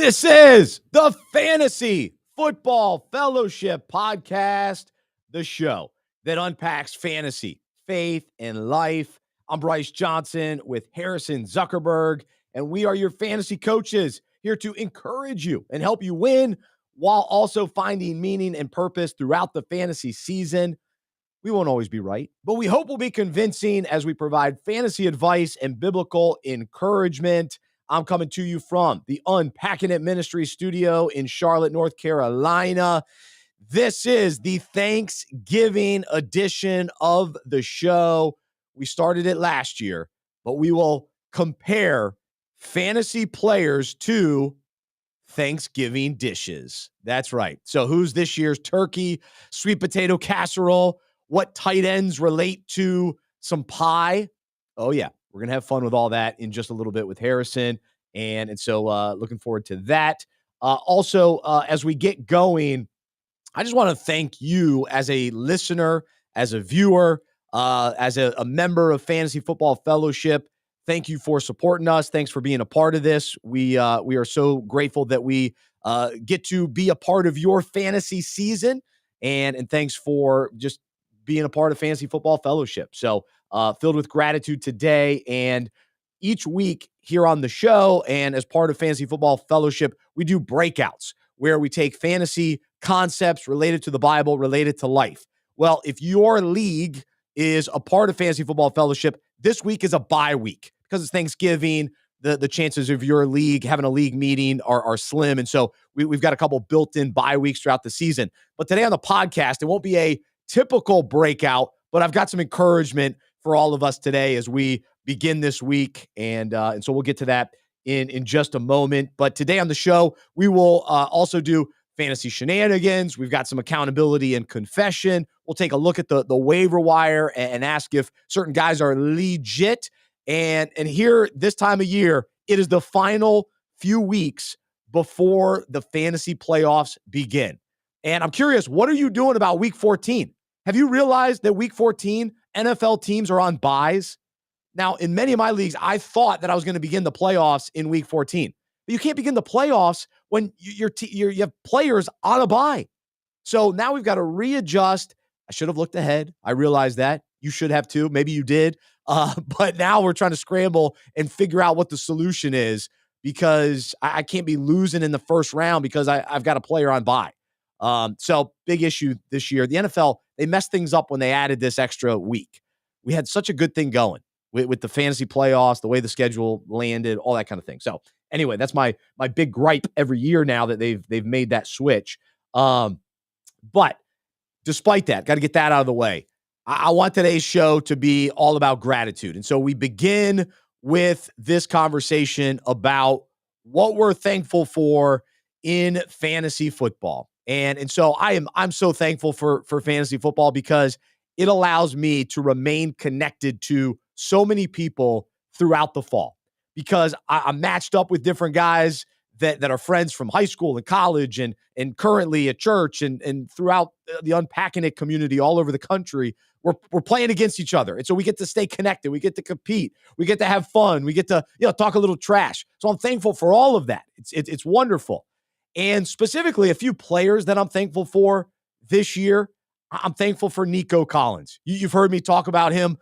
This is the Fantasy Football Fellowship Podcast, the show that unpacks fantasy, faith, and life. I'm Bryce Johnson with Harrison Zuckerberg, and we are your fantasy coaches here to encourage you and help you win while also finding meaning and purpose throughout the fantasy season. We won't always be right, but we hope we'll be convincing as we provide fantasy advice and biblical encouragement. I'm coming to you from the Unpacking It Ministry studio in Charlotte, North Carolina. This is the Thanksgiving edition of the show. We started it last year, but we will compare fantasy players to Thanksgiving dishes. That's right. So who's this year's turkey, sweet potato casserole? What tight ends relate to some pie? Oh, yeah. We're going to have fun with all that in just a little bit with Harrison. And so looking forward to that. Also, as we get going, I just want to thank you as a listener, as a viewer, as a member of Fantasy Football Fellowship. Thank you for supporting us. Thanks for being a part of this. We are so grateful that we get to be a part of your fantasy season. And thanks for just being a part of Fantasy Football Fellowship. So filled with gratitude today. And each week here on the show and as part of Fantasy Football Fellowship, we do breakouts where we take fantasy concepts related to the Bible, related to life. Well, if your league is a part of Fantasy Football Fellowship, this week is a bye week because it's Thanksgiving. The chances of your league having a league meeting are slim. And so we've got a couple built-in bye weeks throughout the season. But today on the podcast, it won't be a typical breakout, but I've got some encouragement for all of us today as we begin this week. And so we'll get to that in just a moment. But today on the show, we will also do fantasy shenanigans. We've got some accountability and confession. We'll take a look at the waiver wire and ask if certain guys are legit. And here, this time of year, it is the final few weeks before the fantasy playoffs begin. And I'm curious, what are you doing about week 14? Have you realized that week 14, NFL teams are on byes? Now, in many of my leagues, I thought that I was going to begin the playoffs in week 14. But you can't begin the playoffs when you have players on a bye. So now we've got to readjust. I should have looked ahead. I realized that. You should have too. Maybe you did. But now we're trying to scramble and figure out what the solution is because I can't be losing in the first round because I've got a player on bye. So big issue this year. The NFL, they messed things up when they added this extra week. We had such a good thing going with the fantasy playoffs, the way the schedule landed, all that kind of thing. So anyway, that's my big gripe every year now that they've made that switch. But despite that, got to get that out of the way. I want today's show to be all about gratitude. And so we begin with this conversation about what we're thankful for in fantasy football. And so I'm so thankful for fantasy football because it allows me to remain connected to so many people throughout the fall because I'm matched up with different guys that are friends from high school and college and currently at church and throughout the Unpacking It community all over the country. We're playing against each other. And so we get to stay connected. We get to compete. We get to have fun. We get to, talk a little trash. So I'm thankful for all of that. It's wonderful. And specifically a few players that I'm thankful for this year. I'm thankful for Nico Collins. You've heard me talk about him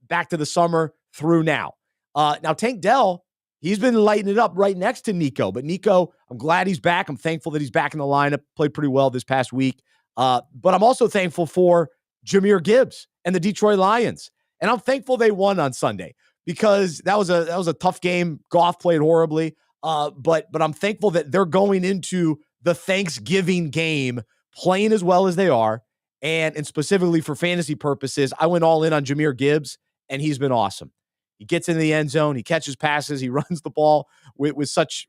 back to the summer through now. Now Tank Dell, he's been lighting it up right next to Nico. But Nico, I'm glad he's back. I'm thankful that he's back in the lineup. Played pretty well this past week. But I'm also thankful for Jahmyr Gibbs and the Detroit Lions. And I'm thankful they won on Sunday because that was a tough game. Goff played horribly. But I'm thankful that they're going into the Thanksgiving game playing as well as they are. And specifically for fantasy purposes, I went all in on Jahmyr Gibbs, and he's been awesome. He gets in the end zone. He catches passes. He runs the ball with such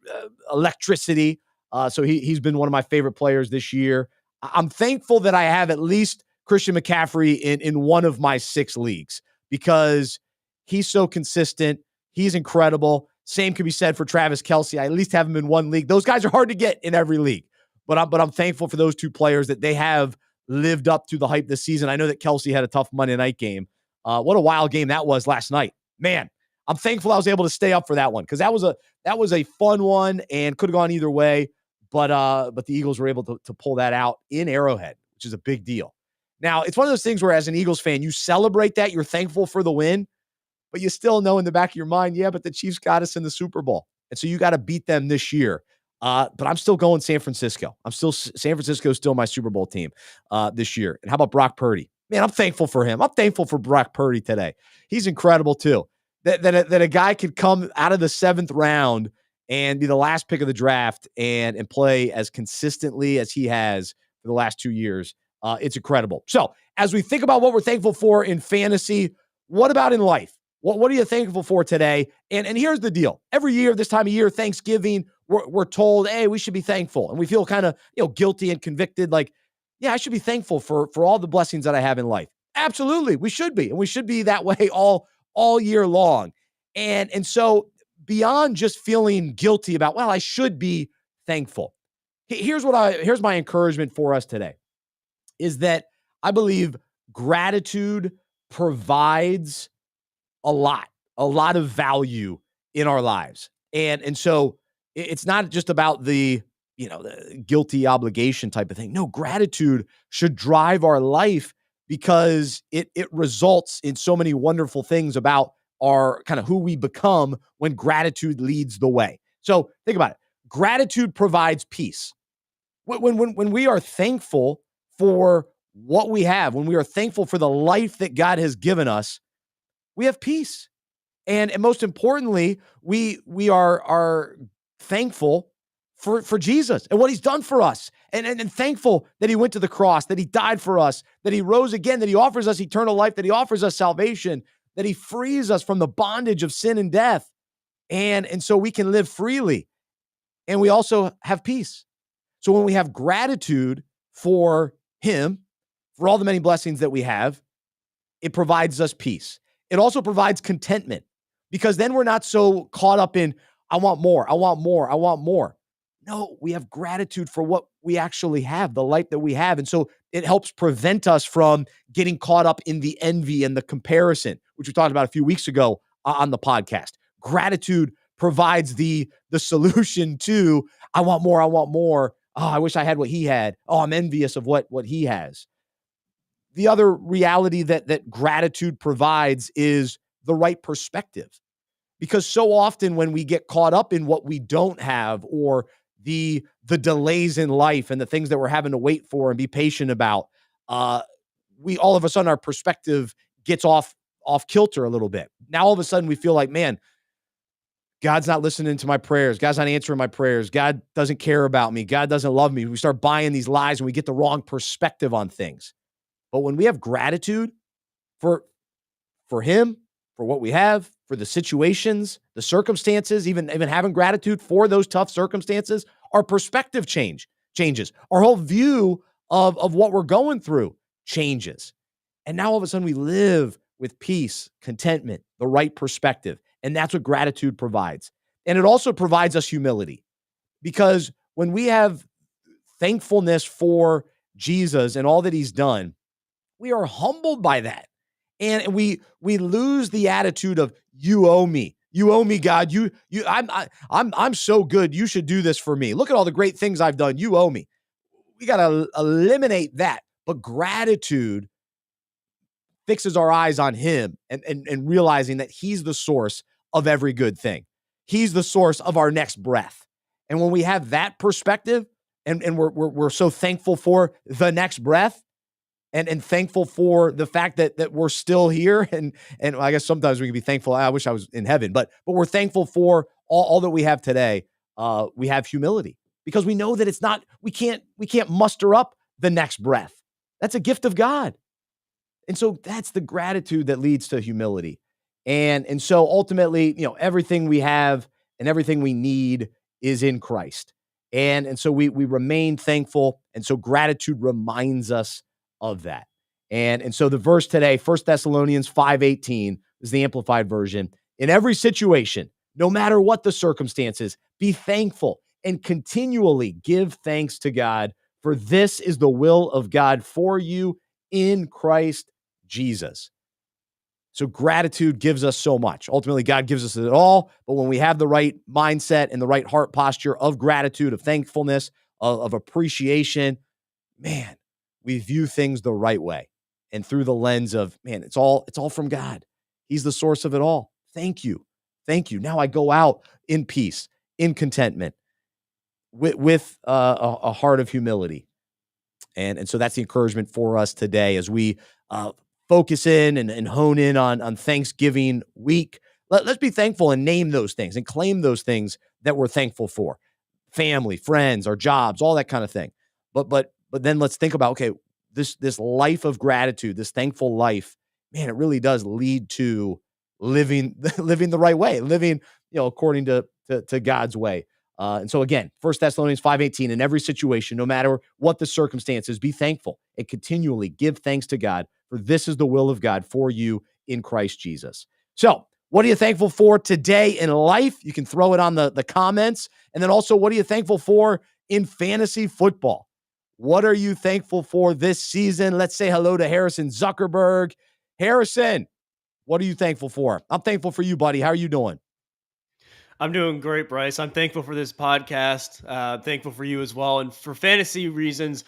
electricity. So he's been one of my favorite players this year. I'm thankful that I have at least Christian McCaffrey in one of my 6 leagues because he's so consistent. He's incredible. Same can be said for Travis Kelce. I at least have him in one league. Those guys are hard to get in every league. But I'm thankful for those 2 players that they have lived up to the hype this season. I know that Kelce had a tough Monday night game. What a wild game that was last night. Man, I'm thankful I was able to stay up for that one because that was a fun one and could have gone either way. But the Eagles were able to pull that out in Arrowhead, which is a big deal. Now, it's one of those things where as an Eagles fan, you celebrate that, you're thankful for the win, but you still know in the back of your mind, yeah, but the Chiefs got us in the Super Bowl. And so you got to beat them this year. But I'm still going San Francisco. San Francisco is still my Super Bowl team this year. And how about Brock Purdy? Man, I'm thankful for him. I'm thankful for Brock Purdy today. He's incredible too. That a guy could come out of the 7th round and be the last pick of the draft and play as consistently as he has for the last 2 years. It's incredible. So as we think about what we're thankful for in fantasy, what about in life? What are you thankful for today? And here's the deal. Every year, this time of year, Thanksgiving, we're told, hey, we should be thankful. And we feel kind of, guilty and convicted. Like, yeah, I should be thankful for all the blessings that I have in life. Absolutely. We should be. And we should be that way all year long. And so beyond just feeling guilty about, well, I should be thankful. Here's my encouragement for us today is that I believe gratitude provides a lot of value in our lives. And so it's not just about the guilty obligation type of thing. No, gratitude should drive our life because it results in so many wonderful things about our kind of who we become when gratitude leads the way. So think about it. Gratitude provides peace. When we are thankful for what we have, when we are thankful for the life that God has given us, we have peace. And most importantly, we are thankful for Jesus and what he's done for us. And thankful that he went to the cross, that he died for us, that he rose again, that he offers us eternal life, that he offers us salvation, that he frees us from the bondage of sin and death. And so we can live freely. And we also have peace. So when we have gratitude for him, for all the many blessings that we have, it provides us peace. It also provides contentment because then we're not so caught up in, I want more, I want more, I want more. No, we have gratitude for what we actually have, the life that we have. And so it helps prevent us from getting caught up in the envy and the comparison, which we talked about a few weeks ago on the podcast. Gratitude provides the solution to, I want more, I want more. Oh, I wish I had what he had. Oh, I'm envious of what he has. The other reality that gratitude provides is the right perspective. Because so often when we get caught up in what we don't have or the delays in life and the things that we're having to wait for and be patient about, we all of a sudden our perspective gets off kilter a little bit. Now all of a sudden we feel like, man, God's not listening to my prayers. God's not answering my prayers. God doesn't care about me. God doesn't love me. We start buying these lies and we get the wrong perspective on things. But when we have gratitude for him, for what we have, for the situations, the circumstances, even having gratitude for those tough circumstances, our perspective changes. Our whole view of what we're going through changes. And now all of a sudden we live with peace, contentment, the right perspective. And that's what gratitude provides. And it also provides us humility because when we have thankfulness for Jesus and all that he's done, we are humbled by that. And we lose the attitude of you owe me. You owe me, God. I'm so good. You should do this for me. Look at all the great things I've done. You owe me. We got to eliminate that. But gratitude fixes our eyes on him and realizing that he's the source of every good thing. He's the source of our next breath. And when we have that perspective and we're so thankful for the next breath, and thankful for the fact that we're still here. And I guess sometimes we can be thankful. I wish I was in heaven, but we're thankful for all that we have today. We have humility because we know that it's not, we can't muster up the next breath. That's a gift of God. And so that's the gratitude that leads to humility. And so ultimately, everything we have and everything we need is in Christ. And so we remain thankful. And so gratitude reminds us of that. And so the verse today, 1 Thessalonians 5:18 is the amplified version. In every situation, no matter what the circumstances, be thankful and continually give thanks to God, for this is the will of God for you in Christ Jesus. So gratitude gives us so much. Ultimately, God gives us it all. But when we have the right mindset and the right heart posture of gratitude, of thankfulness, of appreciation, man, we view things the right way and through the lens of, man, it's all from God. He's the source of it all. Thank you. Thank you. Now I go out in peace, in contentment, with a heart of humility. And so that's the encouragement for us today as we focus in and hone in on Thanksgiving week. Let's be thankful and name those things and claim those things that we're thankful for. Family, friends, our jobs, all that kind of thing. But then let's think about, okay, this life of gratitude, this thankful life, man, it really does lead to living living the right way, living, according to God's way. And so again, 1 Thessalonians 5:18, in every situation, no matter what the circumstances, be thankful and continually give thanks to God, for this is the will of God for you in Christ Jesus. So what are you thankful for today in life? You can throw it on the comments. And then also, what are you thankful for in fantasy football? What are you thankful for this season? Let's say hello to Harrison Zuckerberg. Harrison, what are you thankful for? I'm thankful for you, buddy. How are you doing? I'm doing great, Bryce. I'm thankful for this podcast. Thankful for you as well. And for fantasy reasons,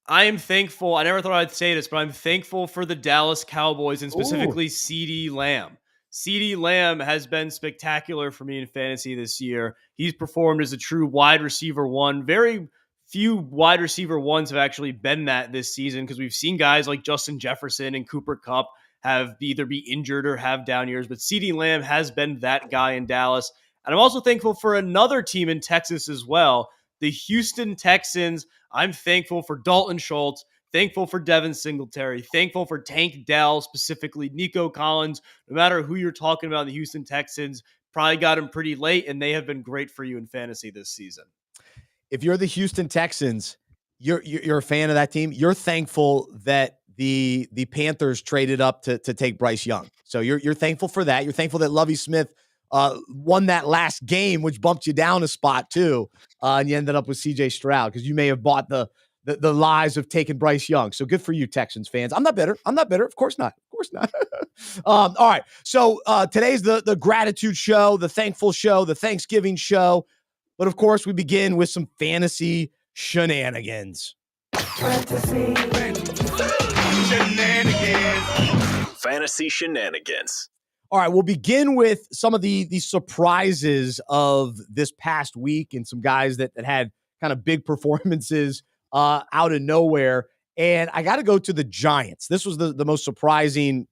I am thankful. I never thought I'd say this, but I'm thankful for the Dallas Cowboys and Ooh. specifically CeeDee Lamb. CeeDee Lamb has been spectacular for me in fantasy this year. He's performed as a true wide receiver one. Very few wide receiver ones have actually been that this season because we've seen guys like Justin Jefferson and Cooper Kupp have either be injured or have down years, but CeeDee Lamb has been that guy in Dallas. And I'm also thankful for another team in Texas as well, the Houston Texans. I'm thankful for Dalton Schultz, thankful for Devin Singletary, thankful for Tank Dell, specifically Nico Collins. No matter who you're talking about, the Houston Texans probably got him pretty late, and they have been great for you in fantasy this season. If you're the Houston Texans, you're a fan of that team. You're thankful that the Panthers traded up to take Bryce Young. So you're thankful for that. You're thankful that Lovie Smith won that last game, which bumped you down a spot too, and you ended up with C.J. Stroud because you may have bought the lies of taking Bryce Young. So good for you, Texans fans. I'm not bitter. I'm not bitter. Of course not. Of course not. All right. So today's the gratitude show, the thankful show, the Thanksgiving show. But of course, we begin with some fantasy shenanigans. Fantasy shenanigans. All right, we'll begin with some of the surprises of this past week and some guys that had kind of big performances out of nowhere. And I got to go to the Giants. This was the most surprising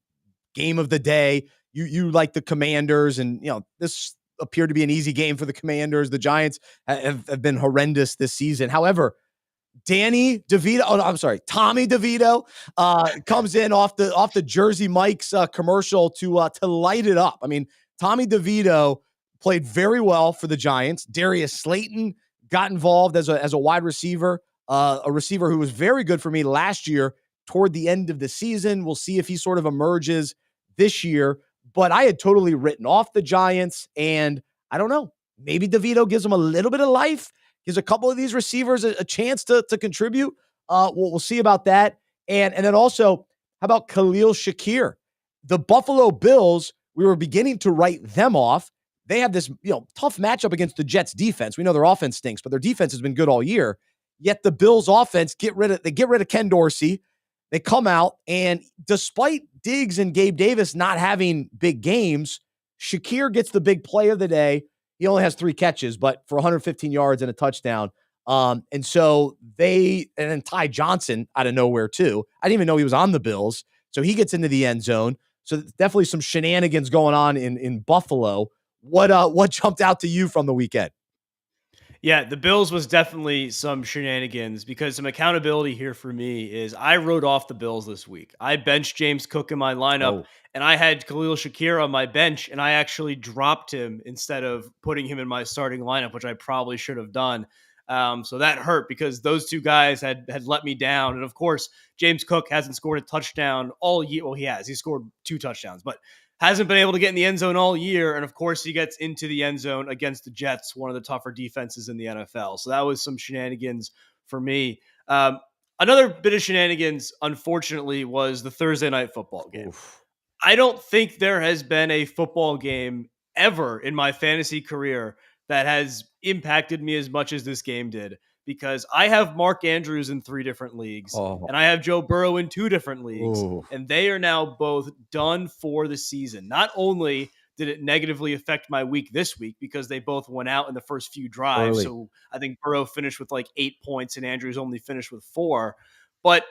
game of the day. You like the Commanders, and this appeared to be an easy game for the Commanders. The Giants have been horrendous this season. However, Tommy DeVito comes in off the Jersey Mike's commercial to light it up. I mean, Tommy DeVito played very well for the Giants. Darius Slayton got involved as a wide receiver, a receiver who was very good for me last year toward the end of the season. We'll see if he sort of emerges this year. But I had totally written off the Giants, and I don't know. Maybe DeVito gives them a little bit of life, gives a couple of these receivers a chance to contribute. We'll see about that. And then also, how about Khalil Shakir? The Buffalo Bills, we were beginning to write them off. They have this tough matchup against the Jets defense. We know their offense stinks, but their defense has been good all year. Yet the Bills offense get rid of Ken Dorsey. They come out, and despite Diggs and Gabe Davis not having big games, Shakir gets the big play of the day. He only has 3 catches, but for 115 yards and a touchdown. And then Ty Johnson out of nowhere too. I didn't even know he was on the Bills. So he gets into the end zone. So definitely some shenanigans going on in Buffalo. What jumped out to you from the weekend? Yeah, the Bills was definitely some shenanigans because some accountability here for me is I wrote off the Bills this week. I benched James Cook in my lineup Oh, and I had Khalil Shakir on my bench and I actually dropped him instead of putting him in my starting lineup, which I probably should have done. So that hurt because those two guys had let me down. And of course, James Cook hasn't scored a touchdown all year. Well, he has. He scored 2 touchdowns, but hasn't been able to get in the end zone all year. And of course, he gets into the end zone against the Jets, one of the tougher defenses in the NFL. So that was some shenanigans for me. Another bit of shenanigans, unfortunately, was the Thursday night football game. oof. I don't think there has been a football game ever in my fantasy career that has impacted me as much as this game did, because I have Mark Andrews in 3 different leagues Oh, and I have Joe Burrow in 2 different leagues, ooh, and they are now both done for the season. Not only did it negatively affect my week this week because they both went out in the first few drives. early. So I think Burrow finished with like 8 points and Andrews only finished with 4. But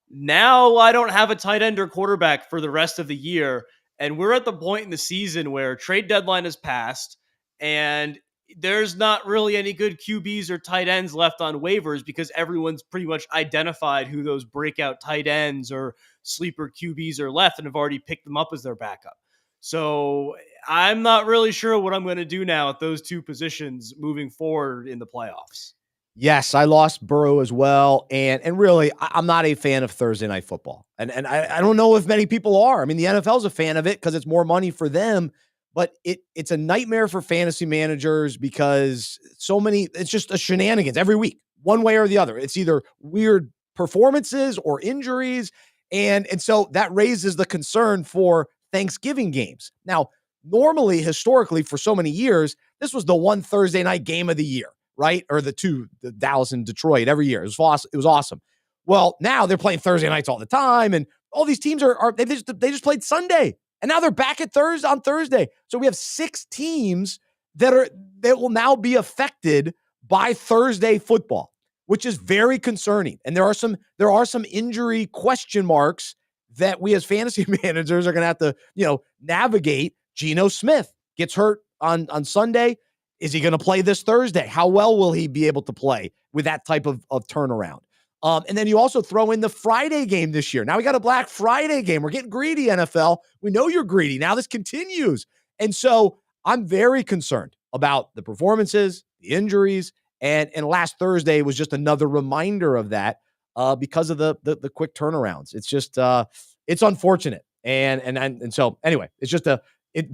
now I don't have a tight end or quarterback for the rest of the year. And we're at the point in the season where trade deadline has passed and there's not really any good QBs or tight ends left on waivers because everyone's pretty much identified who those breakout tight ends or sleeper QBs are left and have already picked them up as their backup. So I'm not really sure what I'm going to do now at those 2 positions moving forward in the playoffs. Yes, I lost Burrow as well, and really, I'm not a fan of Thursday night football, and I don't know if many people are. I mean, the NFL's a fan of it because it's more money for them, but it's a nightmare for fantasy managers because so many. It's just a shenanigans every week, one way or the other. It's either weird performances or injuries, and so that raises the concern for Thanksgiving games. Now, normally, historically, for so many years, this was the one Thursday night game of the year, right? Or the 2, the Dallas and Detroit every year. It was awesome. Well, now they're playing Thursday nights all the time, and all these teams they just played Sunday, and now they're back at Thursday. So we have 6 teams that will now be affected by Thursday football, which is very concerning. And there are some injury question marks that we as fantasy managers are going to have to navigate. Geno Smith gets hurt on Sunday. Is he going to play this Thursday? How well will he be able to play with that type of turnaround? And then you also throw in the Friday game this year. Now we got a Black Friday game. We're getting greedy, NFL. We know you're greedy. Now this continues. And so I'm very concerned about the performances, the injuries, and last Thursday was just another reminder of that because of the quick turnarounds. It's just it's unfortunate. And so anyway, it's just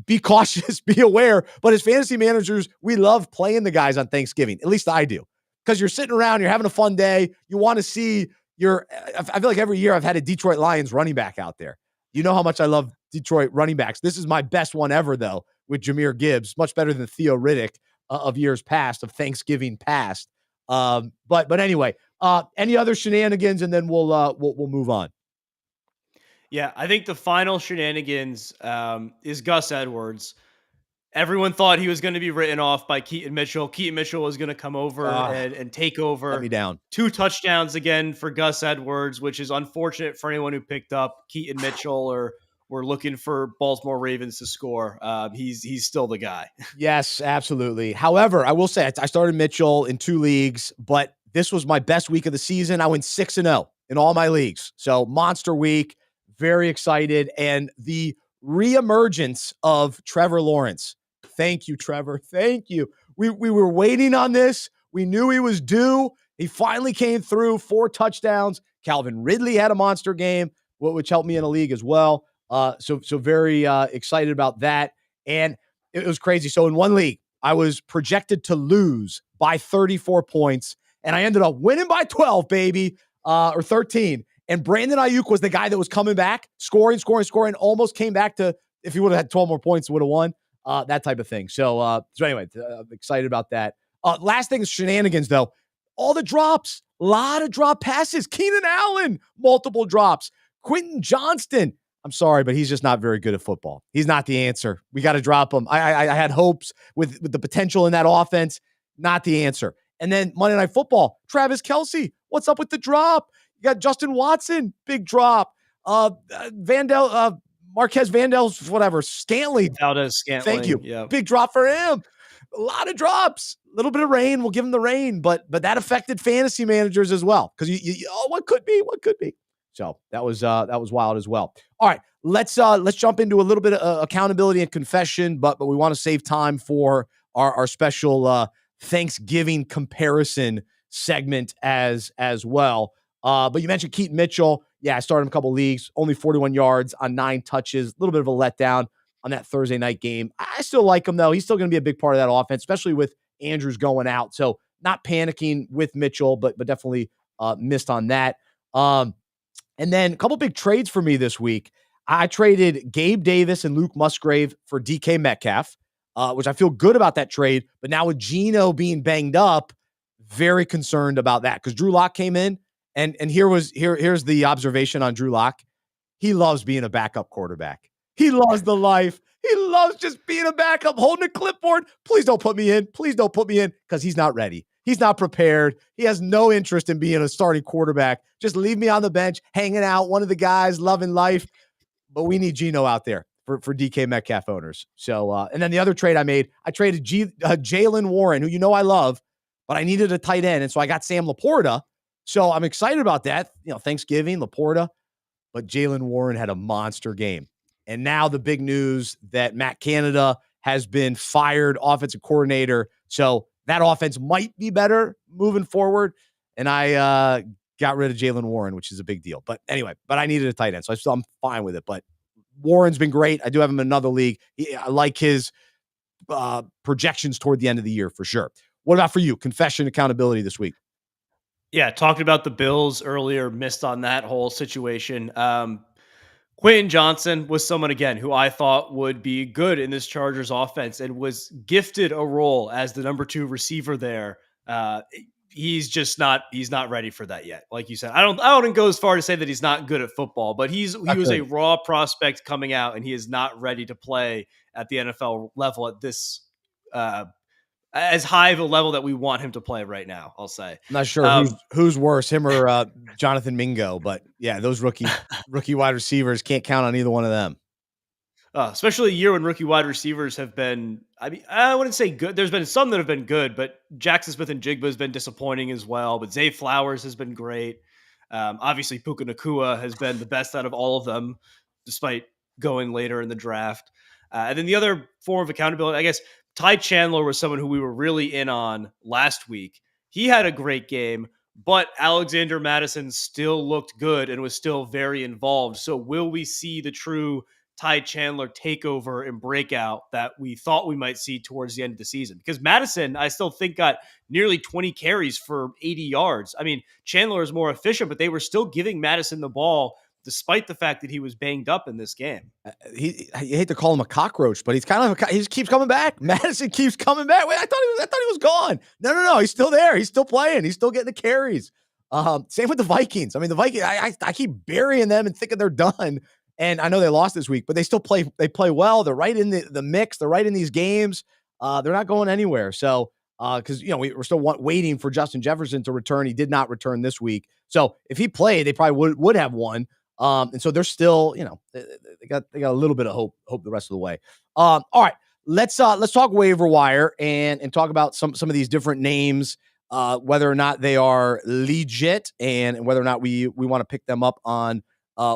be cautious, be aware. But as fantasy managers, we love playing the guys on Thanksgiving. At least I do. Because you're sitting around, you're having a fun day. You want to see I feel like every year I've had a Detroit Lions running back out there. You know how much I love Detroit running backs. This is my best one ever, though, with Jahmyr Gibbs. Much better than Theo Riddick of years past, of Thanksgiving past. But anyway, any other shenanigans, and then we'll move on. Yeah, I think the final shenanigans is Gus Edwards. Everyone thought he was going to be written off by Keaton Mitchell. Keaton Mitchell was going to come over and take over. Let me down. 2 touchdowns again for Gus Edwards, which is unfortunate for anyone who picked up Keaton Mitchell or were looking for Baltimore Ravens to score. He's still the guy. Yes, absolutely. However, I will say I started Mitchell in 2 leagues, but this was my best week of the season. I went 6-0 in all my leagues. So monster week, very excited. And the reemergence of Trevor Lawrence. Thank you, Trevor. Thank you. We were waiting on this. We knew he was due. He finally came through, 4 touchdowns. Calvin Ridley had a monster game, which helped me in a league as well. So very excited about that. And it was crazy. So in one league, I was projected to lose by 34 points, and I ended up winning by 12, baby, or 13. And Brandon Ayuk was the guy that was coming back, scoring, almost came back to, if he would have had 12 more points, would have won, that type of thing. So anyway, I'm excited about that. Last thing is shenanigans, though. All the drops, a lot of drop passes. Keenan Allen, multiple drops. Quentin Johnston, I'm sorry, but he's just not very good at football. He's not the answer. We got to drop him. I had hopes with the potential in that offense. Not the answer. And then Monday Night Football, Travis Kelce, what's up with the drop? You got Justin Watson, big drop. Marquez Vandel's, whatever, Scantling. Thank you. Yeah. Big drop for him. A lot of drops. A little bit of rain. We'll give him the rain, but that affected fantasy managers as well. Because what could be? So that was wild as well. All right, let's jump into a little bit of accountability and confession, but we want to save time for our special Thanksgiving comparison segment as well. But you mentioned Keaton Mitchell. Yeah, I started him a couple leagues, only 41 yards on 9 touches, a little bit of a letdown on that Thursday night game. I still like him, though. He's still going to be a big part of that offense, especially with Andrews going out. So not panicking with Mitchell, but definitely missed on that. And then a couple big trades for me this week. I traded Gabe Davis and Luke Musgrave for DK Metcalf, which I feel good about that trade. But now with Geno being banged up, very concerned about that because Drew Lock came in, and here's the observation on Drew Lock. He loves being a backup quarterback. He loves the life. He loves just being a backup, holding a clipboard. Please don't put me in. Please don't put me in because he's not ready. He's not prepared. He has no interest in being a starting quarterback. Just leave me on the bench, hanging out, one of the guys, loving life. But we need Geno out there for DK Metcalf owners. So, and then the other trade I made, I traded Jalen Warren, who you know I love, but I needed a tight end. And so I got Sam Laporta. So I'm excited about that. Thanksgiving, Laporta. But Jalen Warren had a monster game. And now the big news that Matt Canada has been fired offensive coordinator. So that offense might be better moving forward. And I got rid of Jalen Warren, which is a big deal. But anyway, I needed a tight end. So I'm fine with it. But Warren's been great. I do have him in another league. I like his projections toward the end of the year for sure. What about for you? Confession, accountability this week. Yeah, talking about the Bills earlier, missed on that whole situation. Quentin Johnson was someone, again, who I thought would be good in this Chargers offense and was gifted a role as the number 2 receiver there. He's not ready for that yet. Like you said, I don't go as far to say that he's not good at football, but he was a raw prospect coming out, and he is not ready to play at the NFL level at this as high of a level that we want him to play right now, I'll say. I'm not sure who's worse, him or Jonathan Mingo, but yeah, those rookie wide receivers, can't count on either one of them. Especially a year when rookie wide receivers have been, I wouldn't say good. There's been some that have been good, but Jackson Smith and Jigba has been disappointing as well. But Zay Flowers has been great. Obviously, Puka Nacua has been the best out of all of them, despite going later in the draft. And then the other form of accountability, I guess, Ty Chandler was someone who we were really in on last week. He had a great game, but Alexander Madison still looked good and was still very involved. So will we see the true Ty Chandler takeover and breakout that we thought we might see towards the end of the season? Because Madison, I still think, got nearly 20 carries for 80 yards. I mean, Chandler is more efficient, but they were still giving Madison the ball despite the fact that he was banged up in this game. You hate to call him a cockroach, but he's kind of he just keeps coming back. Madison keeps coming back. Wait, I thought he was gone. No, he's still there. He's still playing. He's still getting the carries. Same with the Vikings. I mean, the Vikings, I keep burying them and thinking they're done. And I know they lost this week, but they still play. They play well. They're right in the mix. They're right in these games. They're not going anywhere. So, because we're still waiting for Justin Jefferson to return. He did not return this week. So if he played, they probably would have won. And so they're still, they got a little bit of hope the rest of the way. All right, let's talk waiver wire and talk about some of these different names, whether or not they are legit and whether or not we want to pick them up on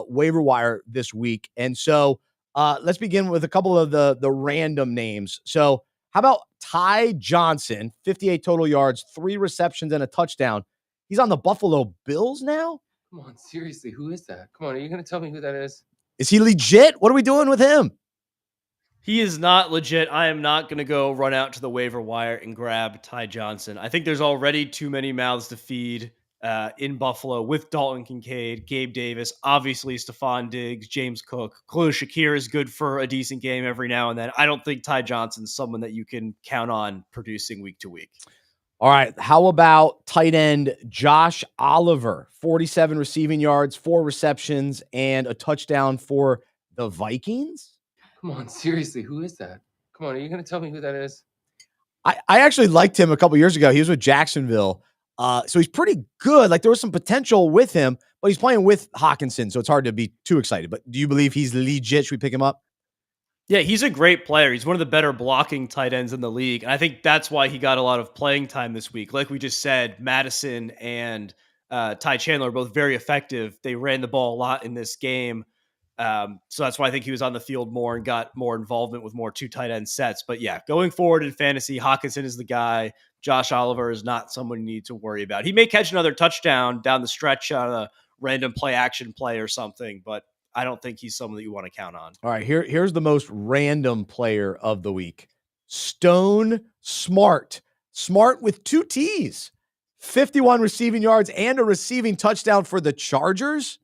waiver wire this week. And so let's begin with a couple of the random names. So how about Ty Johnson, 58 total yards, 3 receptions and a touchdown. He's on the Buffalo Bills now. Come on, seriously, who is that? Come on, are you going to tell me who that is? Is he legit? What are we doing with him? He is not legit. I am not going to go run out to the waiver wire and grab Ty Johnson. I think there's already too many mouths to feed in Buffalo with Dalton Kincaid, Gabe Davis, obviously Stephon Diggs, James Cook. Khalil Shakir is good for a decent game every now and then. I don't think Ty Johnson's someone that you can count on producing week to week. All right. How about tight end Josh Oliver? 47 receiving yards, 4 receptions, and a touchdown for the Vikings? Come on, seriously, who is that? Come on, are you going to tell me who that is? I actually liked him a couple years ago. He was with Jacksonville. So he's pretty good. Like there was some potential with him, but he's playing with Hawkinson, so it's hard to be too excited. But do you believe he's legit? Should we pick him up? Yeah, he's a great player. He's one of the better blocking tight ends in the league. And I think that's why he got a lot of playing time this week. Like we just said, Madison and Ty Chandler are both very effective. They ran the ball a lot in this game. So that's why I think he was on the field more and got more involvement with more 2 tight end sets. But yeah, going forward in fantasy, Hawkinson is the guy. Josh Oliver is not someone you need to worry about. He may catch another touchdown down the stretch on a random play action play or something, but I don't think he's someone that you want to count on. All right, here's the most random player of the week. Stone Smart. Smart with 2 T's. 51 receiving yards and a receiving touchdown for the Chargers.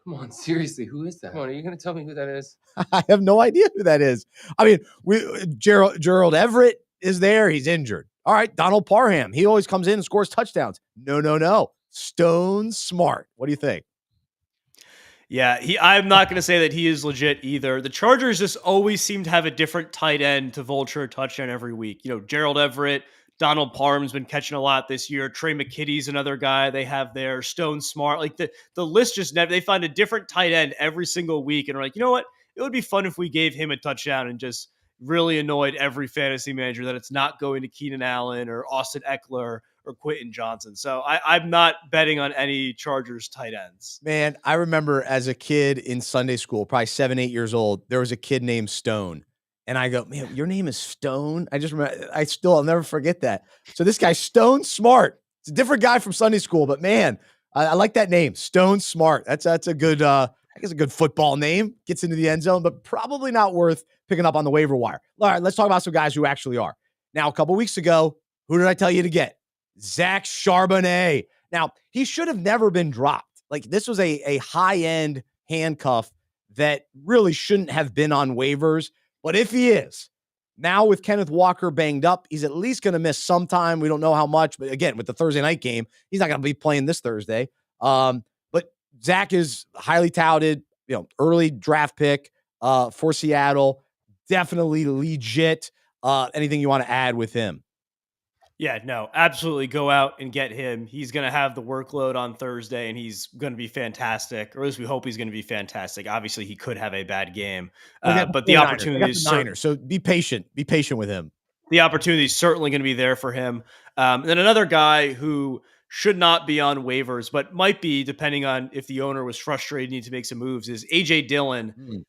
Come on, seriously, who is that? Come on, are you going to tell me who that is? I have no idea who that is. I mean, Gerald Everett is there. He's injured. All right, Donald Parham. He always comes in and scores touchdowns. No. Stone Smart. What do you think? Yeah, I'm not going to say that he is legit either. The Chargers just always seem to have a different tight end to vulture a touchdown every week. Gerald Everett, Donald Parham's been catching a lot this year. Trey McKitty's another guy they have there. Stone Smart. Like the list just never, they find a different tight end every single week and are like, you know what? It would be fun if we gave him a touchdown and just really annoyed every fantasy manager that it's not going to Keenan Allen or Austin Eckler or Quentin Johnson. So I'm not betting on any Chargers tight ends. Man, I remember as a kid in Sunday school, probably 7, 8 years old, there was a kid named Stone. And I go, man, your name is Stone? I just remember, I'll never forget that. So this guy, Stone Smart. It's a different guy from Sunday school, but man, I like that name, Stone Smart. That's a good, I guess a good football name. Gets into the end zone, but probably not worth picking up on the waiver wire. All right, let's talk about some guys who actually are. Now, a couple weeks ago, who did I tell you to get? Zach Charbonnet. Now, he should have never been dropped. Like, this was a high-end handcuff that really shouldn't have been on waivers. But if he is, now with Kenneth Walker banged up, he's at least going to miss some time. We don't know how much. But again, with the Thursday night game, he's not going to be playing this Thursday. But Zach is highly touted, early draft pick for Seattle. Definitely legit. Anything you want to add with him? Yeah, no, absolutely go out and get him. He's going to have the workload on Thursday and he's going to be fantastic, or at least we hope he's going to be fantastic. Obviously, he could have a bad game, but the opportunity is so be patient. Be patient with him. The opportunity is certainly going to be there for him. Then another guy who should not be on waivers, but might be depending on if the owner was frustrated, need to make some moves, is A.J. Dillon.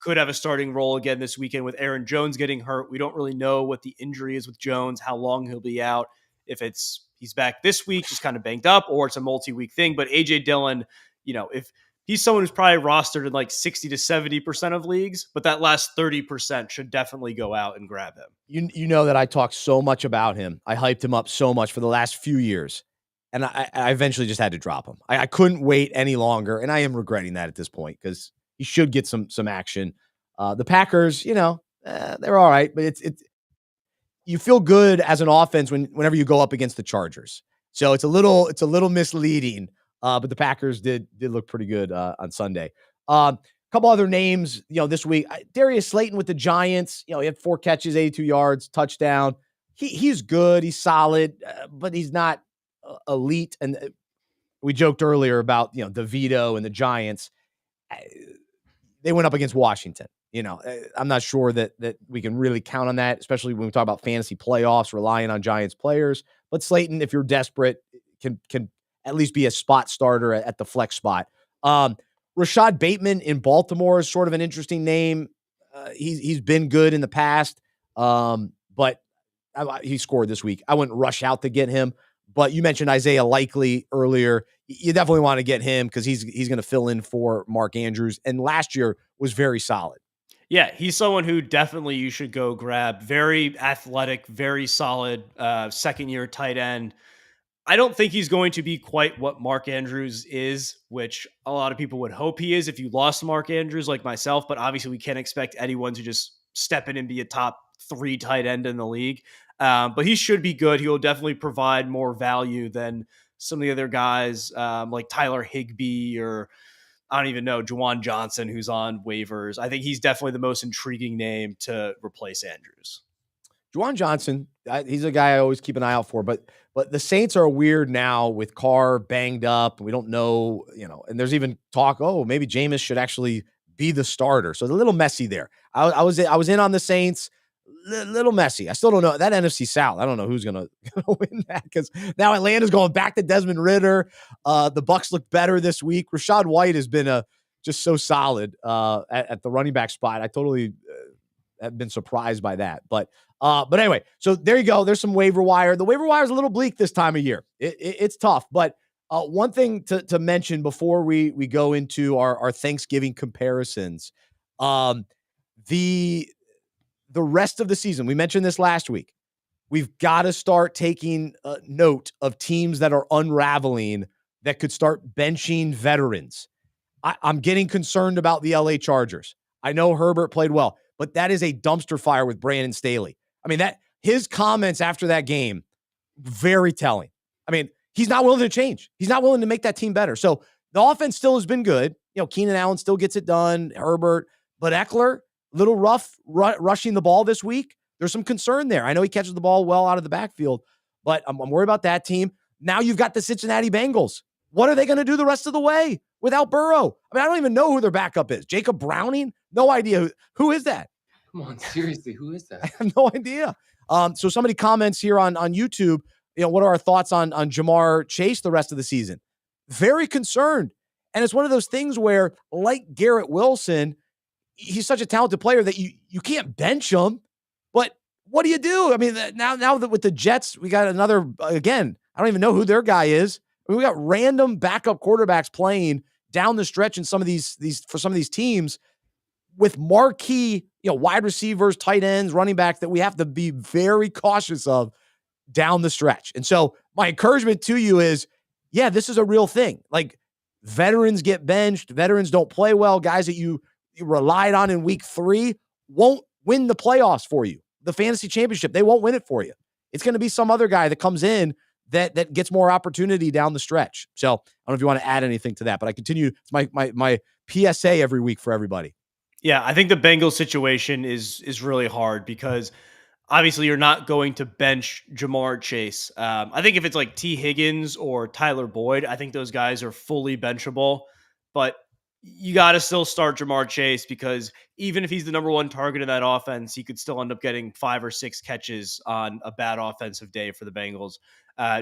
Could have a starting role again this weekend with Aaron Jones getting hurt. We don't really know what the injury is with Jones, how long he'll be out. If he's back this week, just kind of banged up, or it's a multi-week thing. But A.J. Dillon, if he's someone who's probably rostered in like 60 to 70% of leagues, but that last 30% should definitely go out and grab him. You know that I talked so much about him. I hyped him up so much for the last few years. And I eventually just had to drop him. I couldn't wait any longer, and I am regretting that at this point because he should get some action. The Packers, they're all right, but it's you feel good as an offense whenever you go up against the Chargers. So it's a little misleading. But the Packers did look pretty good on Sunday. A couple other names, this week. Darius Slayton with the Giants. He had 4 catches, 82 yards, touchdown. He's good. He's solid, but he's not elite. And we joked earlier about DeVito and the Giants. They went up against Washington. I'm not sure that we can really count on that, especially when we talk about fantasy playoffs, relying on Giants players. But Slayton, if you're desperate, can at least be a spot starter at the flex spot. Rashad Bateman in Baltimore is sort of an interesting name. He's been good in the past, but he scored this week. I wouldn't rush out to get him. But you mentioned Isaiah Likely earlier. You definitely want to get him because he's going to fill in for Mark Andrews, and last year was very solid. Yeah, he's someone who definitely you should go grab. Very athletic, very solid second-year tight end. I don't think he's going to be quite what Mark Andrews is, which a lot of people would hope he is if you lost Mark Andrews like myself, but obviously we can't expect anyone to just step in and be a top 3 tight end in the league. But he should be good. He will definitely provide more value than some of the other guys like Tyler Higbee or I don't even know, Juwan Johnson, who's on waivers. I think he's definitely the most intriguing name to replace Andrews. Juwan Johnson, he's a guy I always keep an eye out for, but the Saints are weird now with Carr banged up. We don't know, and there's even talk, maybe Jameis should actually be the starter. So it's a little messy there. I was in on the Saints, little messy. I still don't know that NFC South. I don't know who's gonna win that because now Atlanta's going back to Desmond Ridder. The Bucs look better this week. Rachaad White has been just so solid at the running back spot. I totally have been surprised by that. But anyway, so there you go. There's some waiver wire. The waiver wire is a little bleak this time of year. It's tough. But one thing to mention before we go into our Thanksgiving comparisons, the rest of the season, we mentioned this last week, we've got to start taking note of teams that are unraveling that could start benching veterans. I'm getting concerned about the LA Chargers. I know Herbert played well, but that is a dumpster fire with Brandon Staley. I mean, that his comments after that game, very telling. I mean, he's not willing to change. He's not willing to make that team better. So the offense still has been good. Keenan Allen still gets it done, Herbert, but Eckler, little rough rushing the ball this week. There's some concern there. I know he catches the ball well out of the backfield, but I'm worried about that team. Now you've got the Cincinnati Bengals. What are they going to do the rest of the way without Burrow? I mean, I don't even know who their backup is. Jacob Browning? No idea. Who is that? Come on, seriously, who is I that? have no idea. So somebody comments here on YouTube, what are our thoughts on Jamar Chase the rest of the season? Very concerned. And it's one of those things where, like Garrett Wilson, he's such a talented player that you can't bench him. But what do you do? I mean, now that with the Jets, we got another, again, I don't even know who their guy is. I mean, we got random backup quarterbacks playing down the stretch in some of these for some of these teams with marquee, wide receivers, tight ends, running backs that we have to be very cautious of down the stretch. And so my encouragement to you is, yeah, this is a real thing. Like, veterans get benched, veterans don't play well, guys that you relied on in week 3 won't win the playoffs for you. The fantasy championship, they won't win it for you. It's going to be some other guy that comes in that gets more opportunity down the stretch. So I don't know if you want to add anything to that, but I continue. It's my PSA every week for everybody. Yeah, I think the Bengals situation is really hard because obviously you're not going to bench Jamar Chase. I think if it's like T. Higgins or Tyler Boyd, I think those guys are fully benchable. But you got to still start Jamar Chase because even if he's the number one target in that offense, he could still end up getting 5 or 6 catches on a bad offensive day for the Bengals.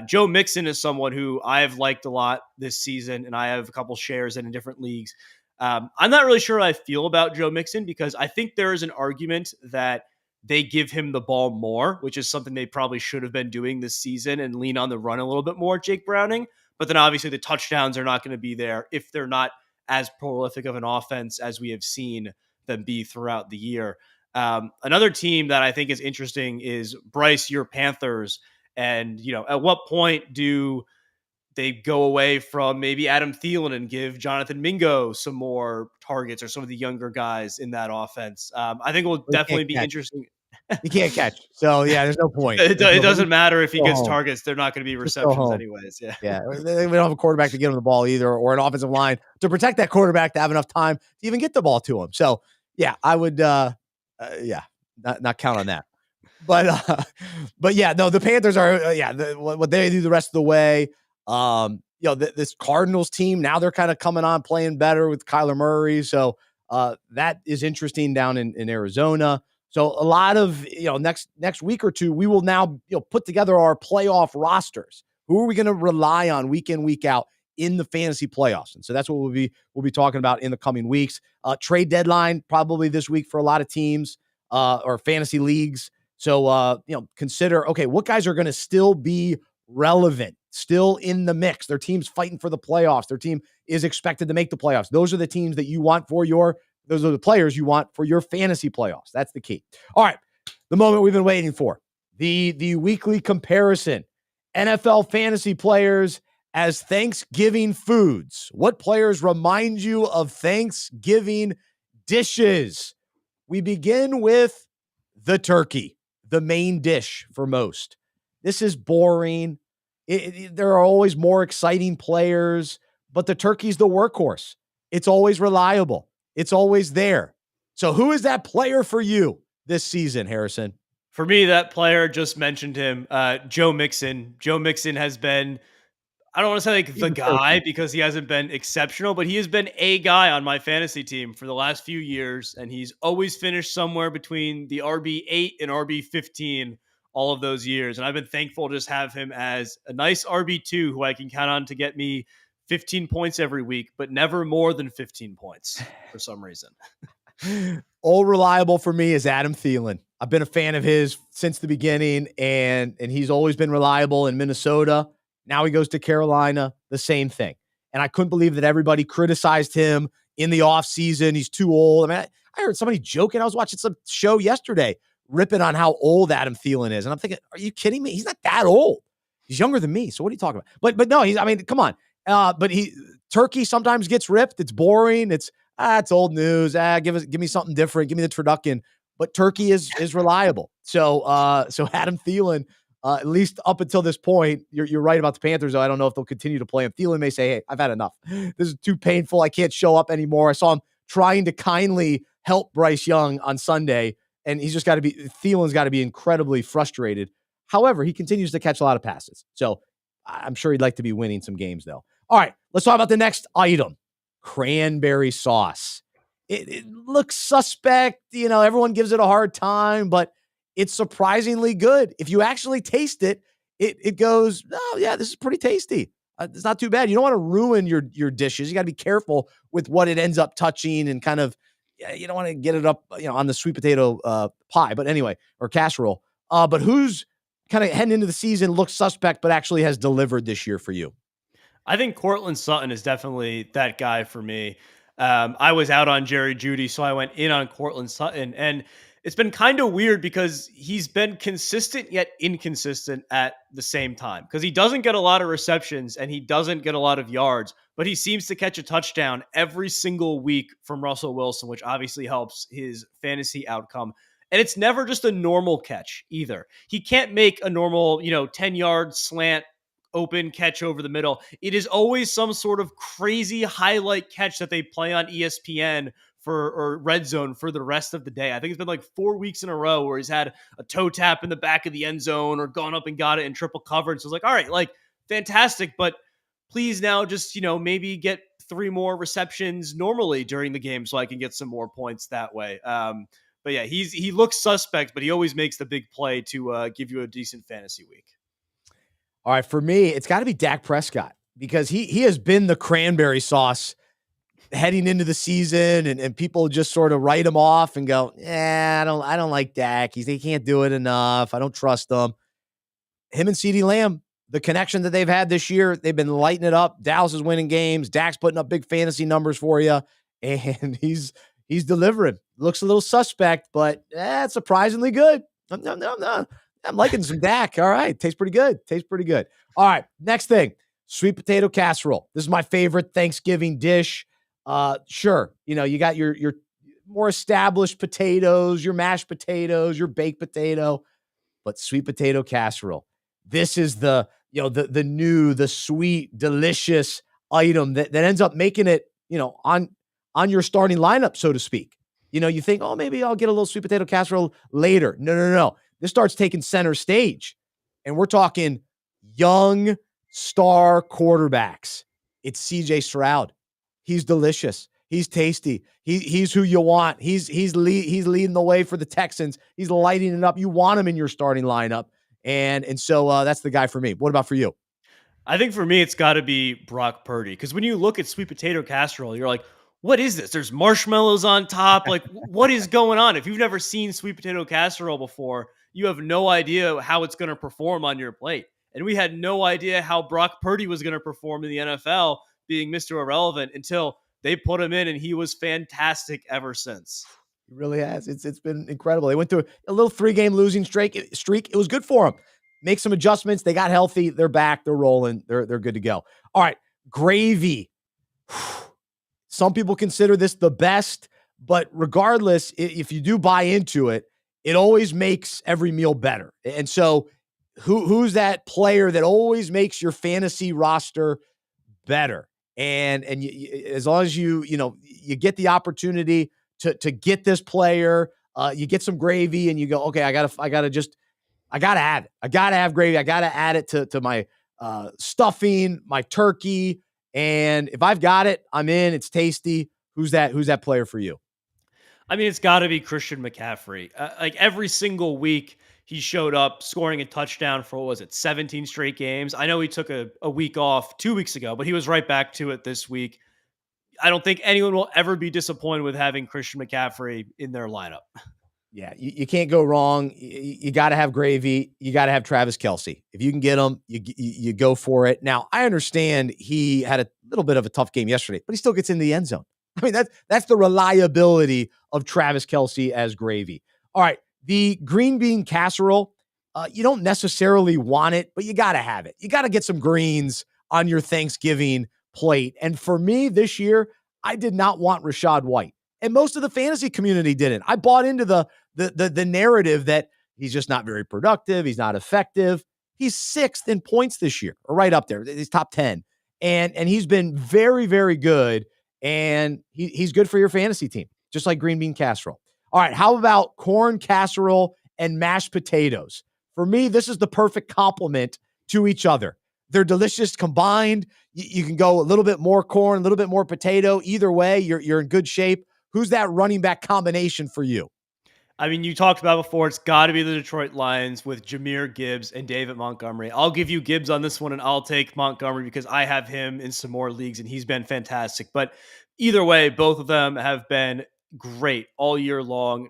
Joe Mixon is someone who I've liked a lot this season, and I have a couple shares in different leagues. I'm not really sure how I feel about Joe Mixon because I think there is an argument that they give him the ball more, which is something they probably should have been doing this season and lean on the run a little bit more, Jake Browning. But then obviously the touchdowns are not going to be there if they're not as prolific of an offense as we have seen them be throughout the year. Another team that I think is interesting is Bryce, your Panthers. And, at what point do they go away from maybe Adam Thielen and give Jonathan Mingo some more targets or some of the younger guys in that offense? I think it will definitely be interesting. You can't catch. So, yeah, there's no point. It doesn't matter if he gets home. targets. They're not going to be receptions anyways. Yeah. Yeah. We don't have a quarterback to get him the ball either, or an offensive line to protect that quarterback to have enough time to even get the ball to him. So, yeah, I would, not count on that. But yeah, no, the Panthers are, what they do the rest of the way. This Cardinals team, now they're kind of coming on playing better with Kyler Murray. So that is interesting down in Arizona. So a lot of, next week or two, we will now, put together our playoff rosters. Who are we going to rely on week in, week out in the fantasy playoffs? And so that's what we'll be talking about in the coming weeks. Trade deadline probably this week for a lot of teams or fantasy leagues. So, consider, okay, what guys are going to still be relevant, still in the mix? Their team's fighting for the playoffs. Their team is expected to make the playoffs. Those are the teams that you want those are the players you want for your fantasy playoffs. That's the key. All right. The moment we've been waiting for, the weekly comparison. NFL fantasy players as Thanksgiving foods. What players remind you of Thanksgiving dishes? We begin with the turkey, the main dish for most. This is boring. There are always more exciting players, but the turkey's the workhorse. It's always reliable. It's always there. So who is that player for you this season, Harrison? For me, that player, just mentioned him, Joe Mixon. Joe Mixon has been, I don't want to say like the guy because he hasn't been exceptional, but he has been a guy on my fantasy team for the last few years. And he's always finished somewhere between the RB8 and RB15 all of those years. And I've been thankful to just have him as a nice RB2 who I can count on to get me 15 points every week, but never more than 15 points for some reason. All reliable for me is Adam Thielen. I've been a fan of his since the beginning, and he's always been reliable in Minnesota. Now he goes to Carolina, the same thing. And I couldn't believe that everybody criticized him in the offseason. He's too old. I mean, I heard somebody joking. I was watching some show yesterday ripping on how old Adam Thielen is. And I'm thinking, are you kidding me? He's not that old. He's younger than me. So what are you talking about? But no, come on. But turkey sometimes gets ripped. It's boring. It's old news. Give me something different. Give me the turducken. But turkey is reliable. So Adam Thielen, at least up until this point, you're right about the Panthers, though. I don't know if they'll continue to play him. Thielen may say, hey, I've had enough. This is too painful. I can't show up anymore. I saw him trying to kindly help Bryce Young on Sunday, and Thielen's got to be incredibly frustrated. However, he continues to catch a lot of passes. So I'm sure he'd like to be winning some games, though. All right, let's talk about the next item, cranberry sauce. It looks suspect. Everyone gives it a hard time, but it's surprisingly good. If you actually taste it, it goes, oh, yeah, this is pretty tasty. It's not too bad. You don't want to ruin your dishes. You got to be careful with what it ends up touching and kind of, you don't want to get it up, on the sweet potato pie. But anyway, or casserole. But who's kind of heading into the season looks suspect, but actually has delivered this year for you? I think Cortland Sutton is definitely that guy for me. I was out on Jerry Jeudy, so I went in on Cortland Sutton. And it's been kind of weird because he's been consistent yet inconsistent at the same time, because he doesn't get a lot of receptions and he doesn't get a lot of yards, but he seems to catch a touchdown every single week from Russell Wilson, which obviously helps his fantasy outcome. And it's never just a normal catch either. He can't make a normal, 10-yard slant open catch over the middle. It is always some sort of crazy highlight catch that they play on ESPN or Red Zone for the rest of the day. I think it's been like 4 weeks in a row where he's had a toe tap in the back of the end zone or gone up and got it in triple coverage. So it's like, all right, like fantastic, but please now just, maybe get 3 more receptions normally during the game so I can get some more points that way. But yeah, he looks suspect, but he always makes the big play to give you a decent fantasy week. All right, for me, it's got to be Dak Prescott, because he has been the cranberry sauce heading into the season, and people just sort of write him off and go, I don't like Dak. He can't do it enough. I don't trust him. Him and CeeDee Lamb, the connection that they've had this year, they've been lighting it up. Dallas is winning games. Dak's putting up big fantasy numbers for you, and he's delivering. Looks a little suspect, but it's surprisingly good. No. I'm liking some Dak. All right. Tastes pretty good. All right. Next thing, sweet potato casserole. This is my favorite Thanksgiving dish. Sure. You got your more established potatoes, your mashed potatoes, your baked potato, but sweet potato casserole. This is the new, the sweet, delicious item that ends up making it, on your starting lineup, so to speak. You think, oh, maybe I'll get a little sweet potato casserole later. No. This starts taking center stage, and we're talking young star quarterbacks. It's CJ Stroud. He's delicious. He's tasty. He's who you want. He's leading the way for the Texans. He's lighting it up. You want him in your starting lineup, and so that's the guy for me. What about for you? I think for me, it's got to be Brock Purdy, because when you look at sweet potato casserole, you're like, what is this? There's marshmallows on top. Like, what is going on? If you've never seen sweet potato casserole before, you have no idea how it's going to perform on your plate. And we had no idea how Brock Purdy was going to perform in the NFL, being Mr. Irrelevant, until they put him in, and he was fantastic ever since. He really has. It's been incredible. They went through a little 3-game losing streak. It was good for them. Make some adjustments. They got healthy. They're back. They're rolling. They're good to go. All right, gravy. Some people consider this the best, but regardless, if you do buy into it, it always makes every meal better. And so who's that player that always makes your fantasy roster better? And as long as you get the opportunity to get this player, you get some gravy and you go, okay, I gotta have it. I gotta have gravy. I gotta add it to my stuffing, my turkey. And if I've got it, I'm in. It's tasty. Who's that player for you? I mean, it's got to be Christian McCaffrey. Like every single week, he showed up scoring a touchdown for, 17 straight games. I know he took a week off 2 weeks ago, but he was right back to it this week. I don't think anyone will ever be disappointed with having Christian McCaffrey in their lineup. Yeah, you can't go wrong. You got to have gravy. You got to have Travis Kelce. If you can get him, you go for it. Now, I understand he had a little bit of a tough game yesterday, but he still gets in the end zone. I mean, that's the reliability of Travis Kelce as gravy. All right, the green bean casserole, you don't necessarily want it, but you got to have it. You got to get some greens on your Thanksgiving plate. And for me this year, I did not want Rashad White. And most of the fantasy community didn't. I bought into the narrative that he's just not very productive. He's not effective. He's 6th in points this year, or right up there. He's top 10. And he's been very, very good. And he's good for your fantasy team, just like green bean casserole. All right, how about corn casserole and mashed potatoes? For me, this is the perfect complement to each other. They're delicious combined. You can go a little bit more corn, a little bit more potato. Either way, you're in good shape. Who's that running back combination for you? I mean, you talked about before, it's got to be the Detroit Lions with Jahmyr Gibbs and David Montgomery. I'll give you Gibbs on this one, and I'll take Montgomery because I have him in some more leagues, and he's been fantastic. But either way, both of them have been great all year long.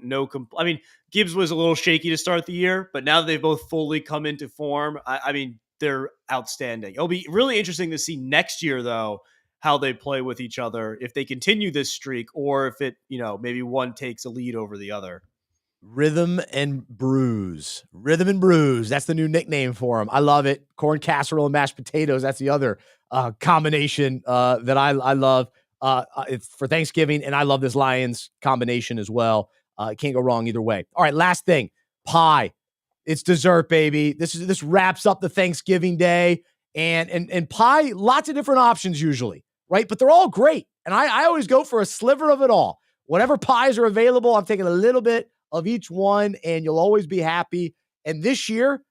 I mean, Gibbs was a little shaky to start the year, but now that they've both fully come into form, I mean, they're outstanding. It'll be really interesting to see next year, though, how they play with each other, if they continue this streak or if it, maybe one takes a lead over the other. Rhythm and Brews. Rhythm and Brews. That's the new nickname for him. I love it. Corn casserole and mashed potatoes. That's the other combination that I love. It's for Thanksgiving, and I love this Lions combination as well. Can't go wrong either way. All right, last thing, pie. It's dessert, baby. This wraps up the Thanksgiving day, and pie. Lots of different options usually, right? But they're all great, and I always go for a sliver of it all. Whatever pies are available, I'm taking a little bit of each one, and you'll always be happy. And this year,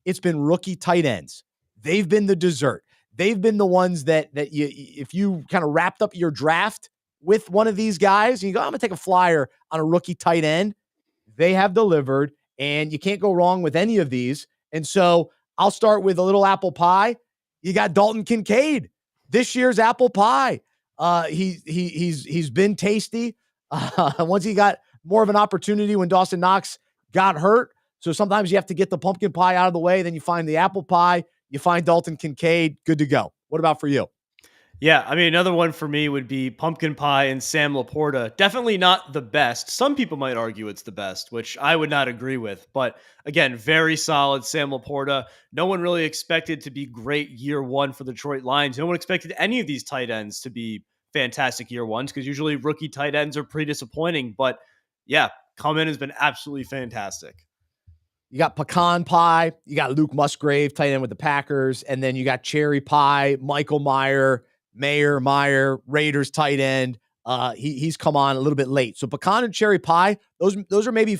it's been rookie tight ends. They've been the dessert. They've been the ones that you, if you kind of wrapped up your draft with one of these guys, and you go, I'm going to take a flyer on a rookie tight end, they have delivered, and you can't go wrong with any of these. And so I'll start with a little apple pie. You got Dalton Kincaid, this year's apple pie. He's been tasty. Once he got more of an opportunity when Dawson Knox got hurt. So sometimes you have to get the pumpkin pie out of the way. Then you find the apple pie. You find Dalton Kincaid. Good to go. What about for you? Yeah, I mean, another one for me would be pumpkin pie and Sam Laporta. Definitely not the best. Some people might argue it's the best, which I would not agree with. But again, very solid Sam Laporta. No one really expected to be great year one for the Detroit Lions. No one expected any of these tight ends to be fantastic year ones because usually rookie tight ends are pretty disappointing. But yeah, come in has been absolutely fantastic. You got pecan pie. You got Luke Musgrave, tight end with the Packers. And then you got cherry pie, Michael Meyer, Raiders tight end. He's come on a little bit late. So pecan and cherry pie, those are maybe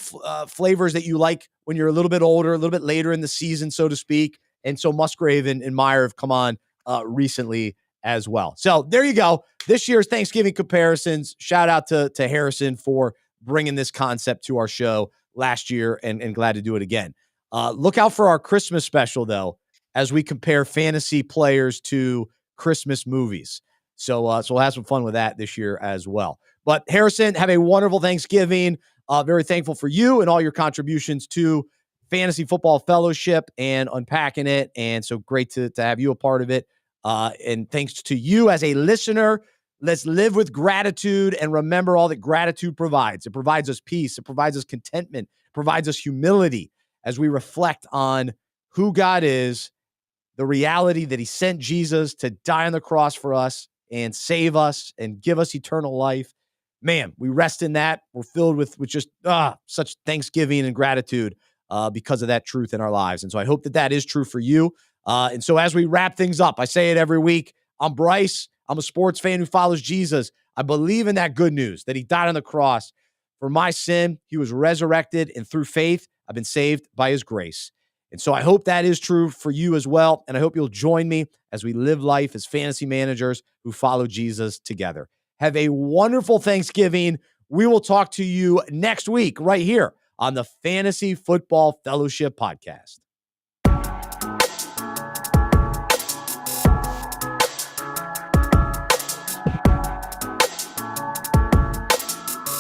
flavors that you like when you're a little bit older, a little bit later in the season, so to speak. And so Musgrave and Meyer have come on recently as well. So there you go. This year's Thanksgiving comparisons. Shout out to Harrison for bringing this concept to our show last year, and glad to do it again. Look out for our Christmas special, though, as we compare fantasy players to Christmas movies. So we'll have some fun with that this year as well. But Harrison, have a wonderful Thanksgiving. Very thankful for you and all your contributions to Fantasy Football Fellowship and unpacking it. And so great to have you a part of it. And thanks to you as a listener. Let's live with gratitude and remember all that gratitude provides. It provides us peace. It provides us contentment. It provides us humility as we reflect on who God is, the reality that he sent Jesus to die on the cross for us and save us and give us eternal life. Man, we rest in that. We're filled with just such thanksgiving and gratitude because of that truth in our lives. And so I hope that is true for you. And so as we wrap things up, I say it every week. I'm Bryce. I'm a sports fan who follows Jesus. I believe in that good news that he died on the cross for my sin. He was resurrected, and through faith, I've been saved by his grace. And so I hope that is true for you as well. And I hope you'll join me as we live life as fantasy managers who follow Jesus together. Have a wonderful Thanksgiving. We will talk to you next week right here on the Fantasy Football Fellowship Podcast.